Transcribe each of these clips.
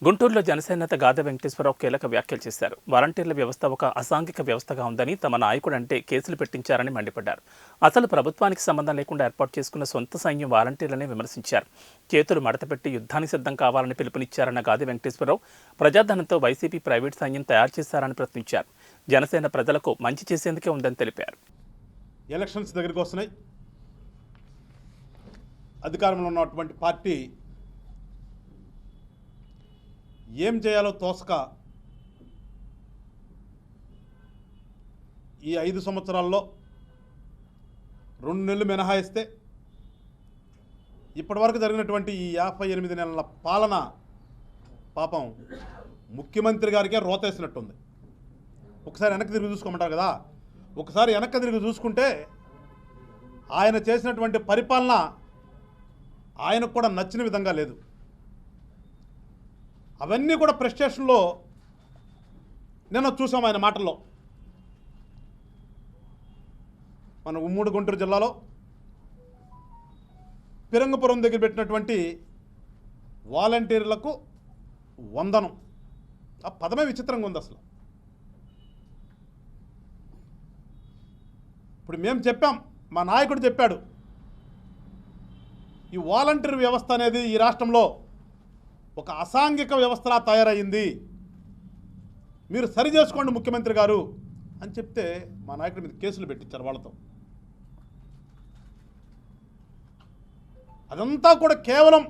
గుంటూరులో జనసేన నేత గాదె వెంకటేశ్వరరావు కీలక వ్యాఖ్యలు చేశారు. వాలంటీర్ల వ్యవస్థ ఒక అసాంఘిక వ్యవస్థగా ఉందని, తమ నాయకుడంటే కేసులు పెట్టించారని మండిపడ్డారు. అసలు ప్రభుత్వానికి సంబంధం లేకుండా ఏర్పాటు చేసుకున్న సొంత సైన్యం వాలంటీర్లనే విమర్శించారు. చేతులు మడతపెట్టి యుద్ధానికి సిద్ధం కావాలని పిలుపునిచ్చారన్న గాదె వెంకటేశ్వరరావు ప్రజాధనంతో వైసీపీ ప్రైవేట్ సైన్యం తయారు చేశారని ప్రశ్నించారు. జనసేన ప్రజలకు మంచి చేసేందుకే ఉందని తెలిపారు. ఎలక్షన్స్ దగ్గరికి వస్తున్నాయి. అధికారంలో ఉన్నటువంటి పార్టీ ఏం చేయాలో తోసక ఈ 5 సంవత్సరాల్లో 2 నెలలు మినహాయిస్తే ఇప్పటివరకు జరిగినటువంటి ఈ 58 నెలల పాలన పాపం ముఖ్యమంత్రి గారికే రోతేసినట్టుంది. ఒకసారి వెనక్కి తిరిగి చూసుకోమంటారు కదా, ఒకసారి వెనక్కి తిరిగి చూసుకుంటే ఆయన చేసినటువంటి పరిపాలన ఆయనకు కూడా నచ్చిన విధంగా లేదు. అవన్నీ కూడా ప్రెస్టేషన్లో నిన్న చూసాం ఆయన మాటల్లో. మన ఉమ్మడి గుంటూరు జిల్లాలో పిరంగపురం దగ్గర పెట్టినటువంటి వాలంటీర్లకు వందనం, ఆ పదమే విచిత్రంగా ఉంది అసలు. ఇప్పుడు మేము చెప్పాం, మా నాయకుడు చెప్పాడు, ఈ వాలంటీర్ వ్యవస్థ అనేది ఈ రాష్ట్రంలో ఒక అసాంఘిక వ్యవస్థలా తయారయ్యింది, మీరు సరి చేసుకోండి ముఖ్యమంత్రి గారు అని చెప్తే మా నాయకుడి మీద కేసులు పెట్టించారు వాళ్ళతో. అదంతా కూడా కేవలం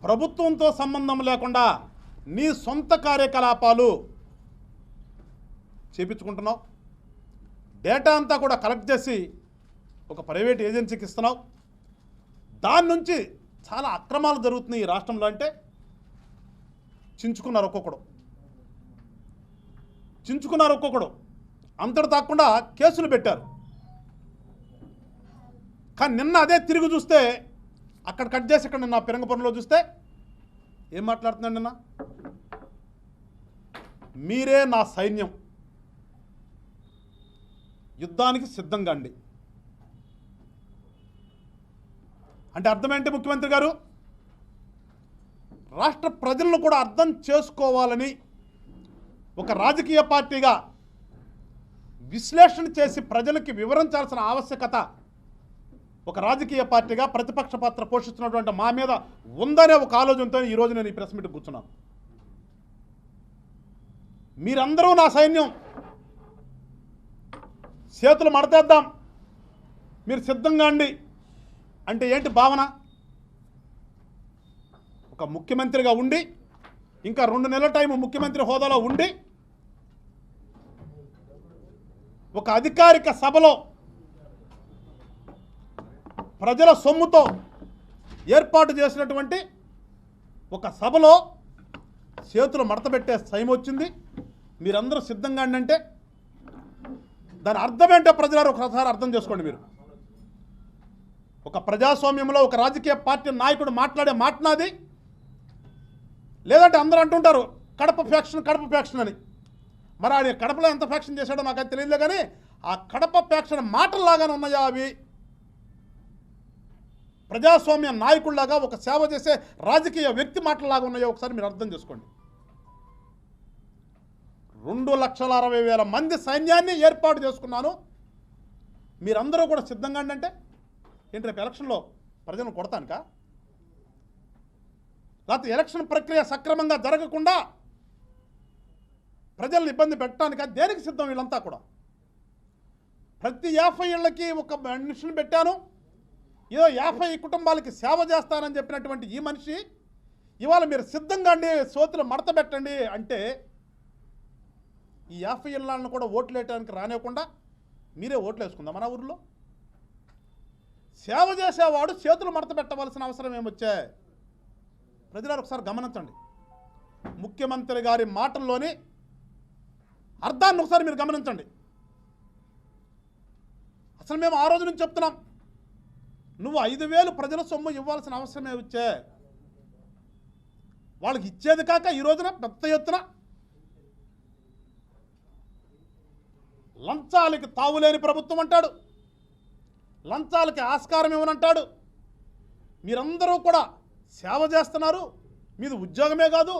ప్రభుత్వంతో సంబంధం లేకుండా నీ సొంత కార్యకలాపాలు చేపించుకుంటున్నావు. డేటా అంతా కూడా కలెక్ట్ చేసి ఒక ప్రైవేట్ ఏజెన్సీకి ఇస్తున్నావు. దాని నుంచి చాలా అక్రమాలు జరుగుతున్నాయి ఈ రాష్ట్రంలో. అంటే చించుకున్నారు ఒక్కొక్కడు అంతటి తాకుండా కేసులు పెట్టారు. కానీ నిన్న అదే తిరిగి చూస్తే అక్కడ కట్ చేసి ఇక్కడ నిన్న పిరంగపురంలో చూస్తే ఏం మాట్లాడుతున్నాడు నిన్న, మీరే నా సైన్యం, యుద్ధానికి సిద్ధంగా అండి అంటే అర్థం ఏంటి? ముఖ్యమంత్రి గారు రాష్ట్ర ప్రజలను కూడా అర్థం చేసుకోవాలని ఒక రాజకీయ పార్టీగా విశ్లేషణ చేసి ప్రజలకి వివరించాల్సిన ఆవశ్యకత ఒక రాజకీయ పార్టీగా ప్రతిపక్ష పాత్ర పోషిస్తున్నటువంటి మా మీద ఉందనే ఒక ఆలోచనతో ఈరోజు నేను ఈ ప్రెస్ మీట్కి కూర్చున్నాను. మీరందరూ నా సైన్యం, చేతులు మడతేద్దాం, మీరు సిద్ధంగా అండి అంటే ఏంటి భావన? ఒక ముఖ్యమంత్రిగా ఉండి ఇంకా 2 నెలల టైం ముఖ్యమంత్రి హోదాలో ఉండి ఒక అధికారిక సభలో ప్రజల సొమ్ముతో ఏర్పాటు చేసినటువంటి ఒక సభలో చేతులు మడతపెట్టే సైమ్ వచ్చింది, మీరందరూ సిద్ధంగా అంటే దాని అర్థం ఏంటో ప్రజలు ఒకసారి అర్థం చేసుకోండి. మీరు ఒక ప్రజాస్వామ్యంలో ఒక రాజకీయ పార్టీ నాయకుడు మాట్లాడే మాట్లాది, లేదంటే అందరూ అంటుంటారు కడప ఫ్యాక్షన్ అని. మరి ఆయన కడపలో ఎంత ఫ్యాక్షన్ చేశాడో నాకైతే తెలియదులే, కానీ ఆ కడప ఫ్యాక్షన్ మాటల్లాగానే ఉన్నాయా అవి? ప్రజాస్వామ్య నాయకుల్లాగా ఒక సేవ చేసే రాజకీయ వ్యక్తి మాటల్లాగా ఉన్నాయో ఒకసారి మీరు అర్థం చేసుకోండి. 2,60,000 మంది సైన్యాన్ని ఏర్పాటు చేసుకున్నాను, మీరందరూ కూడా సిద్ధంగా అంటే ఏంటి? రేపు ఎలక్షన్లో ప్రజలను కొడతానుకా? లేకపోతే ఎలక్షన్ ప్రక్రియ సక్రమంగా జరగకుండా ప్రజలను ఇబ్బంది పెట్టడానికా? దేనికి సిద్ధం వీళ్ళంతా కూడా? ప్రతి 50 ఏళ్ళకి ఒక మనిషిని పెట్టాను, ఏదో 50 కుటుంబాలకి సేవ చేస్తానని చెప్పినటువంటి ఈ మనిషి ఇవాళ మీరు సిద్ధంగా అండి, సోతులు మడత పెట్టండి అంటే ఈ 50 ఏళ్ళను కూడా ఓట్లు వేయడానికి రానివ్వకుండా మీరే ఓట్లు వేసుకుందాం మన ఊరిలో? సేవ చేసేవాడు చేతులు మడత పెట్టవలసిన అవసరం ఏమొచ్చాయి? ప్రజలు ఒకసారి గమనించండి. ముఖ్యమంత్రి గారి మాటల్లోని అర్థాన్ని ఒకసారి మీరు గమనించండి. అసలు మేము ఆ రోజు నుంచి చెప్తున్నాం, నువ్వు 5,000 ప్రజల సొమ్ము ఇవ్వాల్సిన అవసరమే వచ్చే, వాళ్ళకి ఇచ్చేది కాక ఈ రోజున పెద్ద ఎత్తున లంచాలకి తావులేని ప్రభుత్వం అంటాడు, లంచాలకి ఆస్కారం ఇవ్వనంటాడు. మీరందరూ కూడా సేవ చేస్తున్నారు, మీది ఉద్యోగమే కాదు,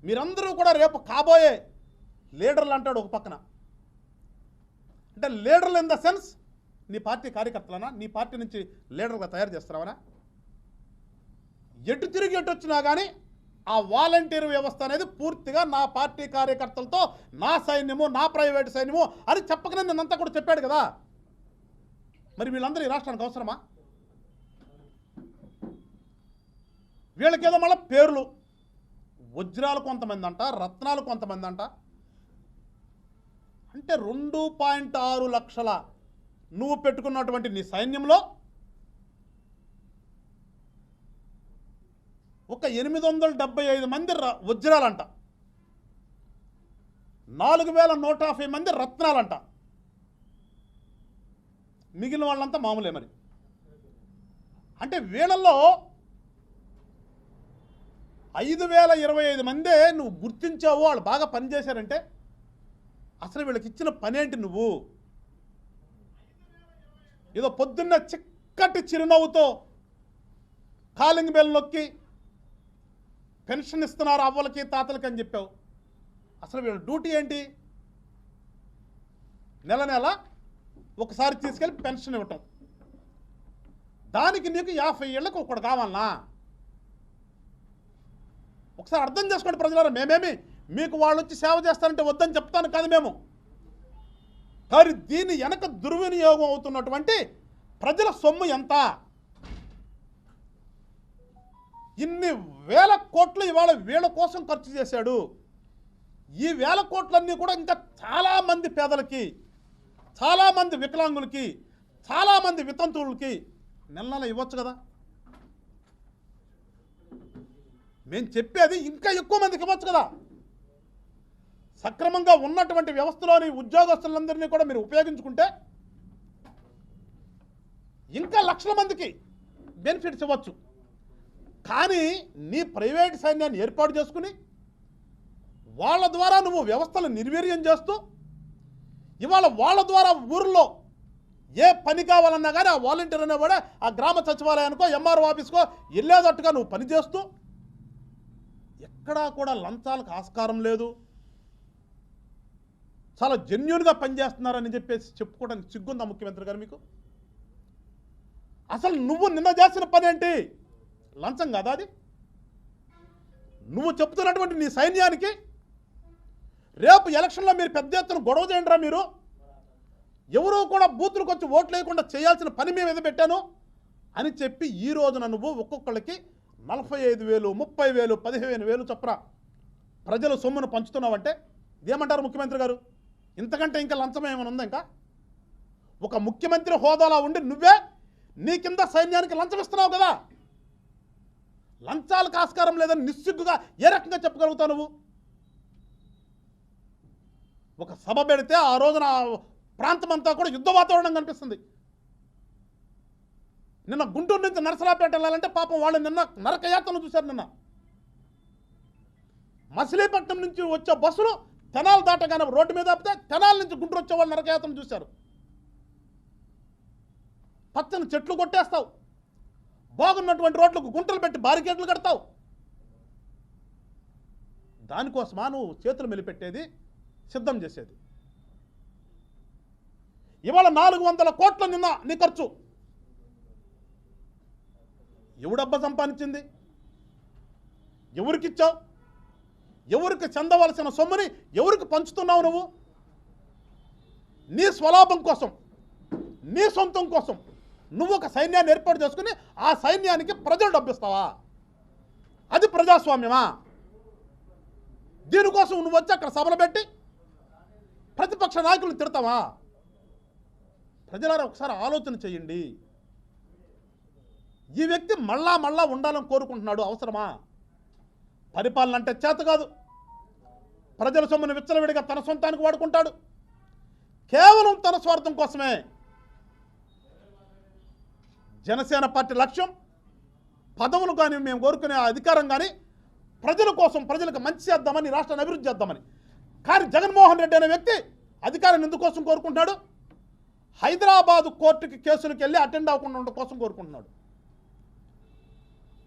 మీరందరూ కూడా రేపు కాబోయే లీడర్లు అంటాడు ఒక పక్కన. అంటే లీడర్లు ఇన్ ద సెన్స్ నీ పార్టీ కార్యకర్తలనా, నీ పార్టీ నుంచి లీడర్గా తయారు చేస్తున్నావనా? ఎటు తిరిగి ఎటు వచ్చినా కానీ ఆ వాలంటీర్ వ్యవస్థ అనేది పూర్తిగా నా పార్టీ కార్యకర్తలతో నా సైన్యము, నా ప్రైవేట్ సైన్యము అని చెప్పకనే నిన్నంతా కూడా చెప్పాడు కదా. మరి వీళ్ళందరూ ఈ రాష్ట్రానికి అవసరమా? వీళ్ళకేదో మళ్ళీ పేర్లు, వజ్రాలు కొంతమంది అంట, రత్నాలు కొంతమంది అంట. అంటే 2.6 లక్షల నువ్వు పెట్టుకున్నటువంటి నీ సైన్యంలో ఒక 875 మంది వజ్రాలంట, 4150 మంది రత్నాలంట. మిగిలిన వాళ్ళంతా మామూలే. మరి అంటే వీళ్ళల్లో 5025 మందే నువ్వు గుర్తించావు, వాళ్ళు బాగా పనిచేశారంటే అసలు వీళ్ళకి ఇచ్చిన పనేంటి? నువ్వు ఏదో పొద్దున్న చిక్కటి చిరునవ్వుతో కాలింగ్ బెల్ నొక్కి పెన్షన్ ఇస్తున్నారు అవ్వలకి తాతలకి అని చెప్పావు. అసలు వీళ్ళ డ్యూటీ ఏంటి? నెల నెల ఒకసారి తీసుకెళ్ళి పెన్షన్ ఇవ్వటం. దానికి నీకు 50 ఏళ్ళకు ఒకటి కావాలనా? ఒకసారి అర్థం చేసుకోండి ప్రజలారా. మేమేమి మీకు వాళ్ళు వచ్చి సేవ చేస్తారంటే వద్దని చెప్తాను కాదు మేము. కానీ దీని వెనక దుర్వినియోగం అవుతున్నటువంటి ప్రజల సొమ్ము ఎంత? ఇన్ని వేల కోట్లు ఇవాళ వీళ్ళ కోసం ఖర్చు చేశాడు. ఈ వేల కోట్లన్నీ కూడా ఇంకా చాలామంది పేదలకి, చాలామంది వికలాంగులకి, చాలామంది వితంతువులకి నెల నెల ఇవ్వచ్చు కదా. మేము చెప్పేది ఇంకా ఎక్కువ మందికి ఇవ్వచ్చు కదా. సక్రమంగా ఉన్నటువంటి వ్యవస్థలోని ఉద్యోగస్తులందరినీ కూడా మీరు ఉపయోగించుకుంటే ఇంకా లక్షల మందికి బెనిఫిట్స్ ఇవ్వచ్చు. కానీ నీ ప్రైవేట్ సైన్యాన్ని ఏర్పాటు చేసుకుని వాళ్ళ ద్వారా నువ్వు వ్యవస్థను నిర్వీర్యం చేస్తూ ఇవాళ వాళ్ళ ద్వారా ఊర్లో ఏ పని కావాలన్నా కానీ ఆ వాలంటీర్ అనేవాడే ఆ గ్రామ సచివాలయానికో ఎంఆర్ఓ ఆఫీస్కో వెళ్ళేటట్టుగా నువ్వు పనిచేస్తూ ఎక్కడా కూడా లంచాలకు ఆస్కారం లేదు, చాలా జెన్యూన్గా పనిచేస్తున్నారని చెప్పేసి చెప్పుకోవడానికి సిగ్గుందా ముఖ్యమంత్రి గారు మీకు? అసలు నువ్వు నిన్న చేసిన పని ఏంటి? లంచం కదా అది? నువ్వు చెప్తున్నటువంటి నీ సైన్యానికి రేపు ఎలక్షన్లో మీరు పెద్ద ఎత్తున గొడవ చేయండిరా. మీరు ఎవరూ కూడా బూతులకు వచ్చి ఓట్లు వేయకుండా చేయాల్సిన పని మేము ఏదో పెట్టాను అని చెప్పి ఈ రోజున నువ్వు ఒక్కొక్కళ్ళకి 45,000, 30,000, 15,000 చొప్పున ప్రజల సొమ్మును పంచుతున్నావంటే ఇదేమంటారు ముఖ్యమంత్రి గారు? ఇంతకంటే ఇంకా లంచం ఏమైనా ఉందా? ఇంకా ఒక ముఖ్యమంత్రి హోదాలో ఉండి నువ్వే నీ కింద సైన్యానికి లంచం ఇస్తున్నావు కదా. లంచాలకు ఆస్కారం లేదని నిస్సిగ్గుగా ఏ రకంగా చెప్పగలుగుతావు నువ్వు? ఒక సభ పెడితే ఆ రోజున ప్రాంతం అంతా కూడా యుద్ధ వాతావరణం కనిపిస్తుంది. నిన్న గుంటూరు నుంచి నరసరాపేట వెళ్ళాలంటే పాపం వాళ్ళు నిన్న నరకయాత్రను చూశారు. నిన్న మచిలీపట్నం నుంచి వచ్చే బస్సులు తెనాలు దాటగానే రోడ్డు మీద ఆపితే తెనాల నుంచి గుంటూరు వచ్చే వాళ్ళు నరకయాత్రను చూశారు. పచ్చని చెట్లు కొట్టేస్తావు, బాగున్నటువంటి రోడ్లకు గుంటలు పెట్టి బారికేట్లు కడతావు. దానికోసమా నువ్వు చేతులు మెలిపెట్టేది, సిద్ధం చేసేది? ఇవాళ 400 కోట్ల నిన్న నీ ఖర్చు ఎవడబ్బా సంపాదించింది? ఎవరికిచ్చావు? ఎవరికి చెందవలసిన సొమ్ముని ఎవరికి పంచుతున్నావు? నువ్వు నీ స్వలాభం కోసం, నీ సొంతం కోసం నువ్వు ఒక సైన్యాన్ని ఏర్పాటు చేసుకుని ఆ సైన్యానికి ప్రజలు డబ్బిస్తావా? అది ప్రజాస్వామ్యమా? దీనికోసం నువ్వు వచ్చి అక్కడ సభలు పెట్టి ప్రతిపక్ష నాయకులను తిడతావా? ప్రజలారా ఒకసారి ఆలోచన చేయండి. ఈ వ్యక్తి మళ్ళా మళ్ళా ఉండాలని కోరుకుంటున్నాడు, అవసరమా? పరిపాలన అంటే చేత కాదు. ప్రజల సొమ్మును విచ్చలవిడిగా తన సొంతానికి వాడుకుంటాడు, కేవలం తన స్వార్థం కోసమే. జనసేన పార్టీ లక్ష్యం పదవులు కానీ మేము కోరుకునే అధికారం కానీ ప్రజల కోసం, ప్రజలకు మంచి చేద్దామని, రాష్ట్రాన్ని అభివృద్ధి చేద్దామని. కానీ జగన్మోహన్ రెడ్డి అనే వ్యక్తి అధికారాన్ని ఎందుకోసం కోరుకుంటున్నాడు? హైదరాబాదు కోర్టుకి కేసులకు వెళ్ళి అటెండ్ అవ్వకుండా ఉండడం కోసం కోరుకుంటున్నాడు.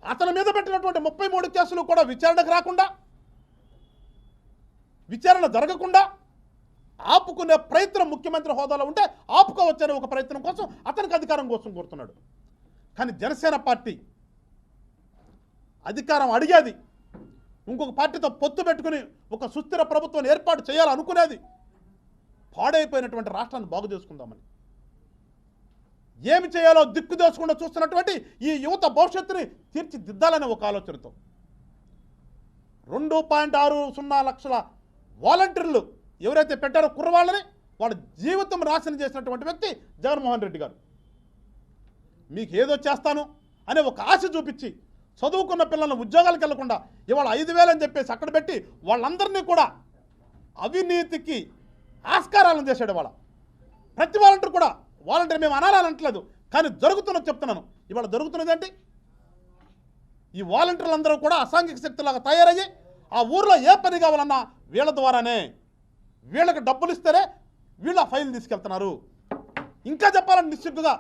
అతని మీద పెట్టినటువంటి 33 కేసులు కూడా విచారణకు రాకుండా, విచారణ జరగకుండా ఆపుకునే ప్రయత్నం ముఖ్యమంత్రి హోదాలో ఉంటే ఆపుకోవచ్చనే ఒక ప్రయత్నం కోసం అతనికి అధికారం కోసం కోరుతున్నాడు. కానీ జనసేన పార్టీ అధికారం అడిగేది, ఇంకొక పార్టీతో పొత్తు పెట్టుకుని ఒక సుస్థిర ప్రభుత్వాన్ని ఏర్పాటు చేయాలనుకునేది పాడైపోయినటువంటి రాష్ట్రాన్ని బాగు చేసుకుందామని. ఏమి చేయాలో దిక్కు దోచకుండా చూస్తున్నటువంటి ఈ యువత భవిష్యత్తుని తీర్చిదిద్దాలనే ఒక ఆలోచనతో 2.60 లక్షల వాలంటీర్లు ఎవరైతే పెట్టారో కుర్రవాళ్ళని వాళ్ళ జీవితం నాశనం చేసినటువంటి వ్యక్తి జగన్మోహన్ రెడ్డి గారు. మీకు ఏదో చేస్తాను అనే ఒక ఆశ చూపించి చదువుకున్న పిల్లలను ఉద్యోగాలకు వెళ్లకుండా ఇవాళ 5,000 అని చెప్పేసి అక్కడ పెట్టి వాళ్ళందరినీ కూడా అవినీతికి ఆస్కారాలను చేశాడు. వాళ్ళ ప్రతి వాలంటీర్ కూడా వాలంటీర్ మేము అనాలనట్లేదు, కానీ జరుగుతున్నది చెప్తున్నాను. ఇవాళ జరుగుతున్నది ఏంటి? ఈ వాలంటీర్లందరూ కూడా అసాంఘిక శక్తులాగా తయారయ్యి ఆ ఊర్లో ఏ పని కావాలన్నా వీళ్ళ ద్వారానే, వీళ్ళకి డబ్బులు ఇస్తేనే వీళ్ళ ఫైల్ తీసుకెళ్తున్నారు. ఇంకా చెప్పాలని నిశ్చిగ్గుగా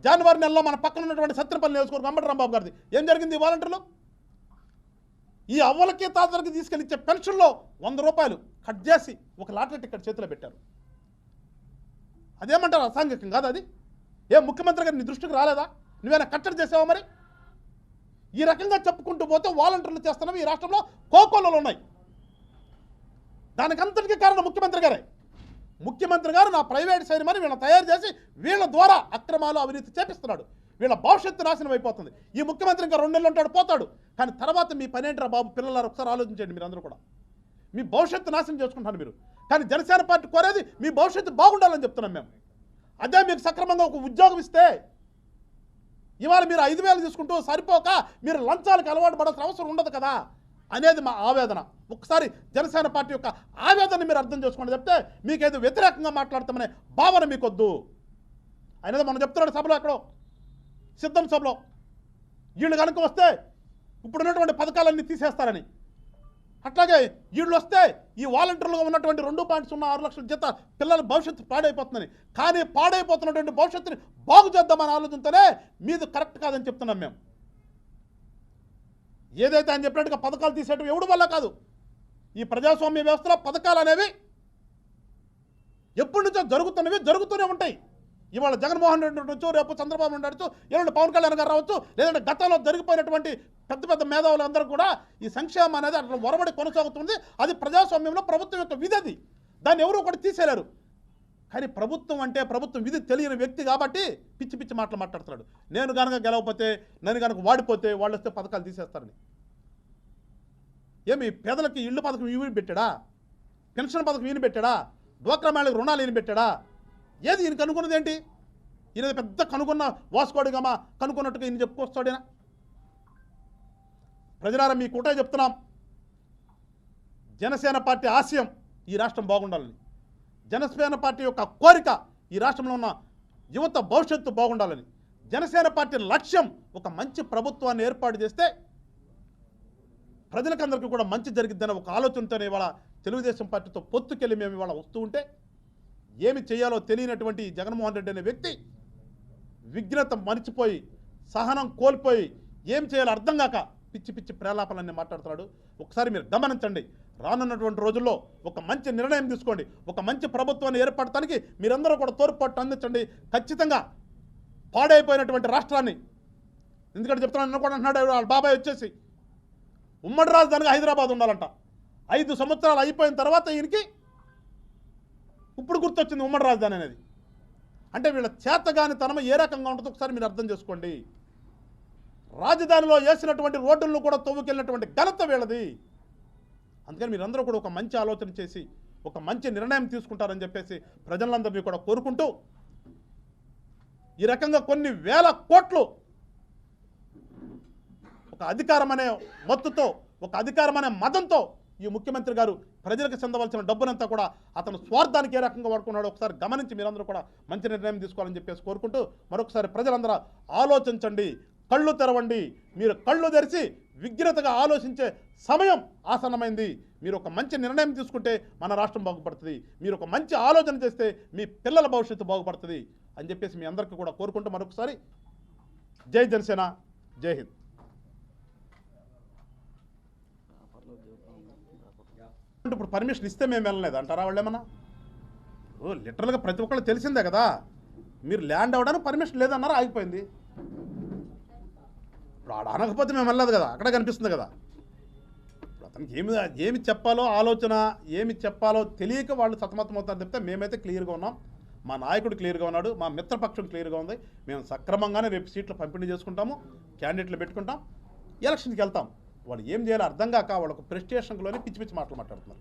జనవరి నెలలో మన పక్కన ఉన్నటువంటి సత్యనపల్లి నియోజకవర్గం అంబటి రాంబాబు గారిది ఏం జరిగింది? ఈ వాలంటీర్లు ఈ అవ్వలకి తాతలకి తీసుకెళ్ళి ఇచ్చే పెన్షన్లో 100 రూపాయలు కట్ చేసి ఒక లాటరీ టికెట్ చేతిలో పెట్టారు. అదేమంటారు? అసాంఘికం కాదు అది? ఏ ముఖ్యమంత్రి గారు నీ దృష్టికి రాలేదా? నువ్వేనా కట్టడి చేసావా? మరి ఈ రకంగా చెప్పుకుంటూ పోతే వాలంటీర్లు చేస్తున్నవి ఈ రాష్ట్రంలో కోకొల్లలు ఉన్నాయి. దానికంతటికీ కారణం ముఖ్యమంత్రి గారే. ముఖ్యమంత్రి గారు నా ప్రైవేట్ సైన్యమని వీళ్ళని తయారు చేసి వీళ్ళ ద్వారా అక్రమాలు అవినీతి చేపిస్తున్నాడు. వీళ్ళ భవిష్యత్తు నాశనం అయిపోతుంది. ఈ ముఖ్యమంత్రి ఇంకా 2 నెలలు ఉంటాడు, పోతాడు. కానీ తర్వాత మీ పనేంట్రా బాబు? పిల్లలారు ఒకసారి ఆలోచించండి. మీరు అందరూ కూడా మీ భవిష్యత్తు నాశనం చేసుకుంటారు మీరు. కానీ జనసేన పార్టీ కోరేది మీ భవిష్యత్తు బాగుండాలని చెప్తున్నాం మేము. అదే మీకు సక్రమంగా ఒక ఉద్యోగం ఇస్తే ఇవాళ మీరు 5,000 తీసుకుంటూ సరిపోక మీరు లంచాలకు అలవాటు పడాల్సిన అవసరం ఉండదు కదా అనేది మా ఆవేదన. ఒకసారి జనసేన పార్టీ యొక్క ఆవేదన మీరు అర్థం చేసుకోండి. చెప్తే మీకేదో వ్యతిరేకంగా మాట్లాడతామనే భావన మీకొద్దు. అయినది మనం చెప్తున్నాడు సభలో, ఎక్కడో సిద్ధం సభలో, వీళ్ళు కనుక వస్తే ఇప్పుడున్నటువంటి పథకాలన్నీ తీసేస్తారని. అట్లాగే వీళ్ళు వస్తే ఈ వాలంటీర్లుగా ఉన్నటువంటి 2.06 లక్షల జత పిల్లల భవిష్యత్తు పాడైపోతుందని. కానీ పాడైపోతున్నటువంటి భవిష్యత్తుని బాగు చేద్దామని ఆలోచనతోనే మీది కరెక్ట్ కాదని చెప్తున్నాం మేము. ఏదైతే ఆయన చెప్పినట్టుగా పథకాలు తీసేయడం ఎవడి వల్ల కాదు. ఈ ప్రజాస్వామ్య వ్యవస్థలో పథకాలు అనేవి ఎప్పటి నుంచో జరుగుతూనే ఉంటాయి. ఇవాళ జగన్మోహన్ రెడ్డి ఉండొచ్చు, రేపు చంద్రబాబు ఉండొచ్చు, ఎల్లుండి పవన్ కళ్యాణ్ గారు రావచ్చు, లేదంటే గతంలో జరిగిపోయినటువంటి పెద్ద మేధావులందరూ కూడా ఈ సంక్షేమం అనేది అట్లా ఒరబడి కొనసాగుతుంది. అది ప్రజాస్వామ్యంలో ప్రభుత్వం యొక్క విధి. అది దాన్ని ఎవరు ఒకటి తీసేలేరు. కానీ ప్రభుత్వం అంటే ప్రభుత్వం విధి తెలియని వ్యక్తి కాబట్టి పిచ్చి పిచ్చి మాటలు మాట్లాడుతున్నాడు. నేను కనుక గెలవకపోతే, నేను కనుక వాడిపోతే వాళ్ళు వస్తే పథకాలు తీసేస్తారని. ఏమి పేదలకి ఇళ్ళు పథకం ఈయన పెట్టాడా? పెన్షన్ పథకం ఈయన పెట్టాడా? డ్వాక్రా మహిళలకు రుణాలు ఈయన పెట్టాడా? ఏది ఈయన కనుక్కున్నది ఏంటి? ఈయన పెద్ద కనుక్కున్న వాసుకోడిగామా కనుక్కున్నట్టుగా ఈయన చెప్పుకొస్తాడేనా? ప్రజలారా మీకు ఒకటే చెప్తున్నాం, జనసేన పార్టీ ఆశయం ఈ రాష్ట్రం బాగుండాలని, జనసేన పార్టీ యొక్క కోరిక ఈ రాష్ట్రంలో ఉన్న యువత భవిష్యత్తు బాగుండాలని, జనసేన పార్టీ లక్ష్యం ఒక మంచి ప్రభుత్వాన్ని ఏర్పాటు చేస్తే ప్రజలకందరికీ కూడా మంచి జరిగిద్దనే ఒక ఆలోచనతోనే ఇవాళ తెలుగుదేశం పార్టీతో పొత్తుకెళ్ళి మేము ఇవాళ వస్తూ ఉంటే, ఏమి చేయాలో తెలియనటువంటి జగన్మోహన్ రెడ్డి అనే వ్యక్తి విఘ్నత మరిచిపోయి, సహనం కోల్పోయి, ఏం చేయాలో అర్థం కాక పిచ్చి పిచ్చి ప్రేలాపనలన్నీ మాట్లాడుతున్నాడు. ఒకసారి మీరు గమనించండి. రానున్నటువంటి రోజుల్లో ఒక మంచి నిర్ణయం తీసుకోండి. ఒక మంచి ప్రభుత్వాన్ని ఏర్పడటానికి మీరందరూ కూడా తోడ్పాటు అందించండి. ఖచ్చితంగా పాడైపోయినటువంటి రాష్ట్రాన్ని, ఎందుకంటే చెప్తున్నాను కూడా అంటున్నాడు వాళ్ళ బాబాయ్ వచ్చేసి ఉమ్మడి రాజధానిగా హైదరాబాద్ ఉండాలంట. 5 సంవత్సరాలు అయిపోయిన తర్వాత ఈయనకి ఇప్పుడు గుర్తొచ్చింది ఉమ్మడి రాజధాని అనేది. అంటే వీళ్ళ చేతగాని తనం ఏ రకంగా ఉంటుందో ఒకసారి మీరు అర్థం చేసుకోండి. రాజధానిలో వేసినటువంటి రోడ్డులను కూడా తవ్వుకెళ్ళినటువంటి ఘనత వీళ్ళది. అందుకని మీరందరూ కూడా ఒక మంచి ఆలోచన చేసి ఒక మంచి నిర్ణయం తీసుకుంటారని చెప్పేసి ప్రజలందరినీ కూడా కోరుకుంటూ, ఈ రకంగా కొన్ని వేల కోట్లు ఒక అధికారం అనే మత్తుతో, ఒక అధికారం అనే మదంతో ఈ ముఖ్యమంత్రి గారు ప్రజలకు చెందవలసిన డబ్బునంతా కూడా అతను స్వార్థానికి ఏ రకంగా వాడుకున్నాడో ఒకసారి గమనించి మీరందరూ కూడా మంచి నిర్ణయం తీసుకోవాలని చెప్పేసి కోరుకుంటూ, మరొకసారి ప్రజలందరూ ఆలోచించండి, కళ్ళు తెరవండి. మీరు కళ్ళు తెరిచి విఘ్నతగా ఆలోచించే సమయం ఆసన్నమైంది. మీరు ఒక మంచి నిర్ణయం తీసుకుంటే మన రాష్ట్రం బాగుపడుతుంది. మీరు ఒక మంచి ఆలోచన చేస్తే మీ పిల్లల భవిష్యత్తు బాగుపడుతుంది అని చెప్పేసి మీ అందరికీ కూడా కోరుకుంటూ మరొకసారి జై జనసేన, జై హింద్. అంటే ఇప్పుడు పర్మిషన్ ఇస్తే మేము వెళ్ళలేదు అంటారా వాళ్ళు ఏమన్నా? లిటరల్గా ప్రతి ఒక్కళ్ళు తెలిసిందే కదా, మీరు ల్యాండ్ అవ్వడానికి పర్మిషన్ లేదన్నారా, ఆగిపోయింది. ఇప్పుడు ఆడ అనకపోతే మేము వెళ్ళలేదు కదా, అక్కడే కనిపిస్తుంది కదా. ఇప్పుడు అతనికి ఏమి చెప్పాలో ఆలోచన, ఏమి చెప్పాలో తెలియక వాళ్ళు సతమతమవుతారు చెప్తే మేమైతే క్లియర్గా ఉన్నాం, మా నాయకుడు క్లియర్గా ఉన్నాడు, మా మిత్రపక్షం క్లియర్గా ఉంది. మేము సక్రమంగానే రేపు సీట్లు పంపిణీ చేసుకుంటాము, క్యాండిడేట్లు పెట్టుకుంటాం, ఎలక్షన్కి వెళ్తాం. వాళ్ళు ఏం చేయాలో అర్థం కాక వాళ్ళకు ప్రెస్టేషన్లోనే పిచ్చి పిచ్చి మాటలు మాట్లాడుతున్నారు.